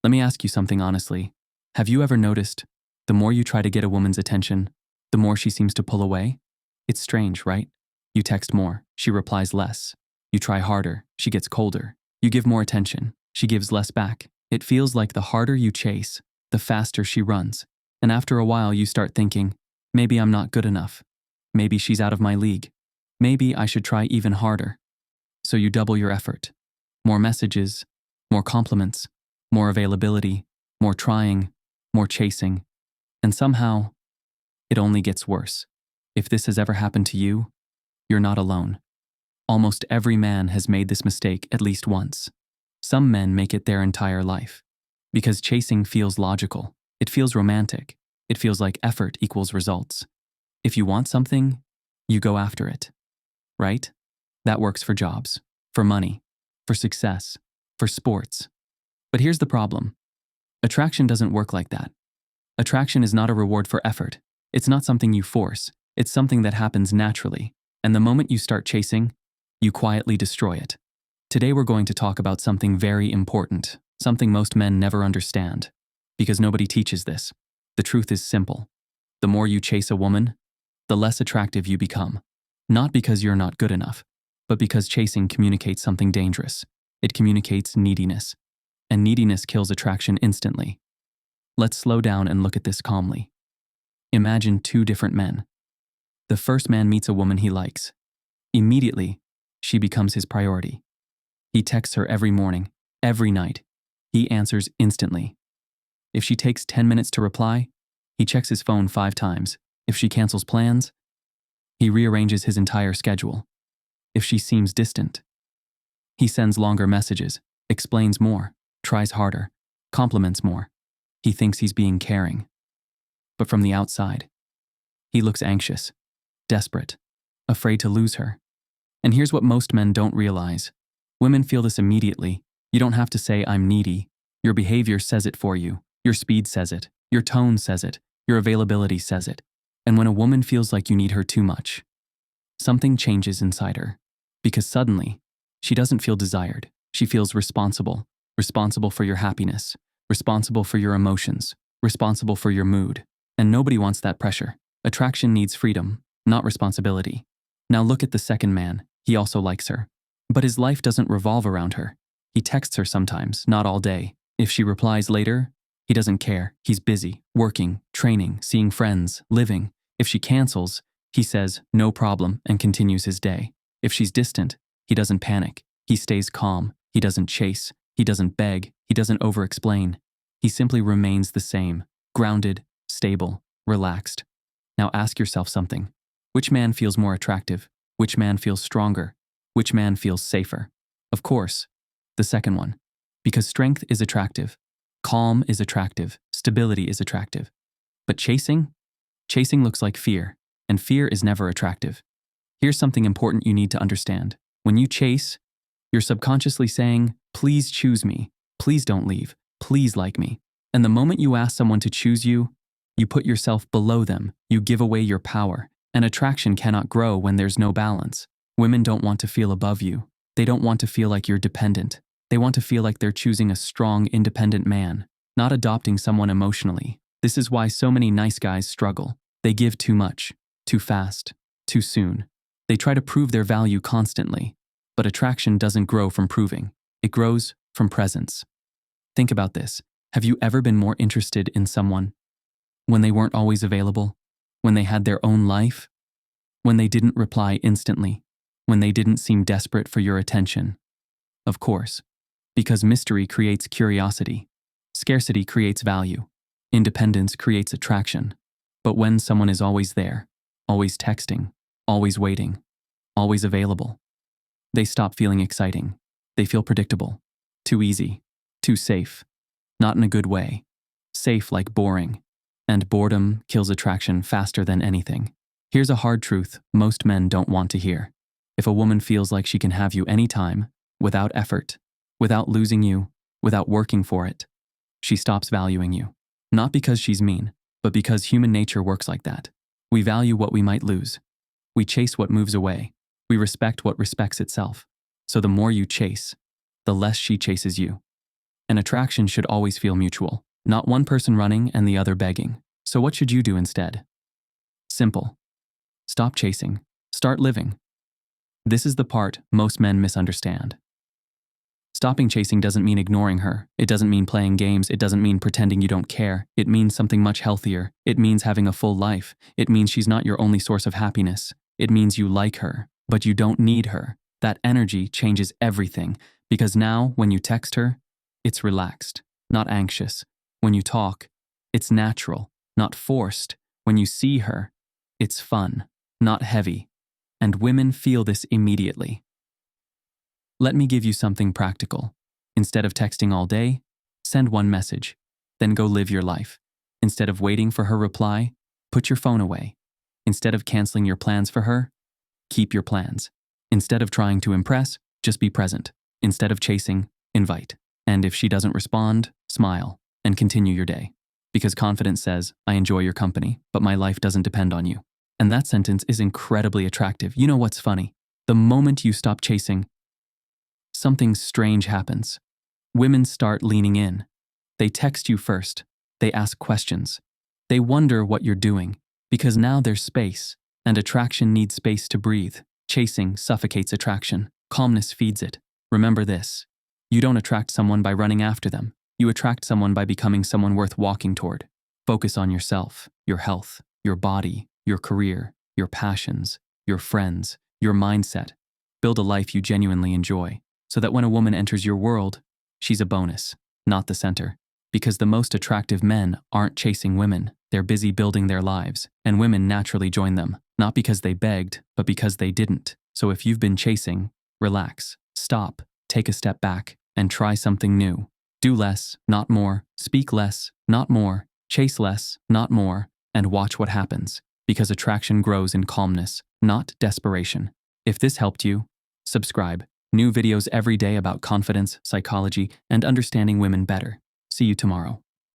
Let me ask you something honestly. Have you ever noticed the more you try to get a woman's attention, the more she seems to pull away? It's strange, right? You text more, she replies less. You try harder, she gets colder. You give more attention, she gives less back. It feels like the harder you chase, the faster she runs. And after a while, you start thinking, maybe I'm not good enough. Maybe she's out of my league. Maybe I should try even harder. So you double your effort. More messages, more compliments, more availability, more trying, more chasing. And somehow, it only gets worse. If this has ever happened to you, you're not alone. Almost every man has made this mistake at least once. Some men make it their entire life. Because chasing feels logical. It feels romantic. It feels like effort equals results. If you want something, you go after it. Right? That works for jobs, for money, for success, for sports. But here's the problem. Attraction doesn't work like that. Attraction is not a reward for effort. It's not something you force. It's something that happens naturally. And the moment you start chasing, you quietly destroy it. Today we're going to talk about something very important, something most men never understand, because nobody teaches this. The truth is simple. The more you chase a woman, the less attractive you become. Not because you're not good enough, but because chasing communicates something dangerous. It communicates neediness. And neediness kills attraction instantly. Let's slow down and look at this calmly. Imagine two different men. The first man meets a woman he likes. Immediately, she becomes his priority. He texts her every morning, every night. He answers instantly. If she takes 10 minutes to reply, he checks his phone 5 times. If she cancels plans, he rearranges his entire schedule. If she seems distant, he sends longer messages, explains more, tries harder, compliments more. He thinks he's being caring. But from the outside, he looks anxious, desperate, afraid to lose her. And here's what most men don't realize. Women feel this immediately. You don't have to say, I'm needy. Your behavior says it for you. Your speed says it. Your tone says it. Your availability says it. And when a woman feels like you need her too much, something changes inside her. Because suddenly, she doesn't feel desired. She feels responsible. Responsible for your happiness. Responsible for your emotions. Responsible for your mood. And nobody wants that pressure. Attraction needs freedom, not responsibility. Now look at the second man. He also likes her. But his life doesn't revolve around her. He texts her sometimes, not all day. If she replies later, he doesn't care. He's busy, working, training, seeing friends, living. If she cancels, he says, no problem, and continues his day. If she's distant, he doesn't panic. He stays calm. He doesn't chase. He doesn't beg. He doesn't over-explain. He simply remains the same, grounded, stable, relaxed. Now ask yourself something. Which man feels more attractive? Which man feels stronger? Which man feels safer? Of course, the second one. Because strength is attractive. Calm is attractive. Stability is attractive. But chasing? Chasing looks like fear, and fear is never attractive. Here's something important you need to understand. When you chase, you're subconsciously saying, please choose me. Please don't leave. Please like me. And the moment you ask someone to choose you, you put yourself below them. You give away your power. And attraction cannot grow when there's no balance. Women don't want to feel above you. They don't want to feel like you're dependent. They want to feel like they're choosing a strong, independent man, not adopting someone emotionally. This is why so many nice guys struggle. They give too much, too fast, too soon. They try to prove their value constantly. But attraction doesn't grow from proving. It grows from presence. Think about this. Have you ever been more interested in someone when they weren't always available? When they had their own life? When they didn't reply instantly? When they didn't seem desperate for your attention? Of course, because mystery creates curiosity. Scarcity creates value. Independence creates attraction. But when someone is always there, always texting, always waiting, always available, they stop feeling exciting. They feel predictable, too easy, too safe, not in a good way. Safe like boring. And boredom kills attraction faster than anything. Here's a hard truth most men don't want to hear. If a woman feels like she can have you anytime, without effort, without losing you, without working for it, she stops valuing you. Not because she's mean, but because human nature works like that. We value what we might lose. We chase what moves away. We respect what respects itself. So the more you chase, the less she chases you. An attraction should always feel mutual, not one person running and the other begging. So what should you do instead? Simple. Stop chasing. Start living. This is the part most men misunderstand. Stopping chasing doesn't mean ignoring her. It doesn't mean playing games. It doesn't mean pretending you don't care. It means something much healthier. It means having a full life. It means she's not your only source of happiness. It means you like her, but you don't need her. That energy changes everything, because now when you text her, it's relaxed, not anxious. When you talk, it's natural, not forced. When you see her, it's fun, not heavy. And women feel this immediately. Let me give you something practical. Instead of texting all day, send one message, then go live your life. Instead of waiting for her reply, put your phone away. Instead of canceling your plans for her, keep your plans. Instead of trying to impress, just be present. Instead of chasing, invite. And if she doesn't respond, smile and continue your day. Because confidence says, I enjoy your company, but my life doesn't depend on you. And that sentence is incredibly attractive. You know what's funny? The moment you stop chasing, something strange happens. Women start leaning in. They text you first. They ask questions. They wonder what you're doing, because now there's space, and attraction needs space to breathe. Chasing suffocates attraction. Calmness feeds it. Remember this. You don't attract someone by running after them. You attract someone by becoming someone worth walking toward. Focus on yourself, your health, your body, your career, your passions, your friends, your mindset. Build a life you genuinely enjoy, so that when a woman enters your world, she's a bonus, not the center. Because the most attractive men aren't chasing women, they're busy building their lives, and women naturally join them, not because they begged, but because they didn't. So if you've been chasing, relax, stop, take a step back, and try something new. Do less, not more. Speak less, not more. Chase less, not more. And watch what happens. Because attraction grows in calmness, not desperation. If this helped you, subscribe. New videos every day about confidence, psychology, and understanding women better. See you tomorrow.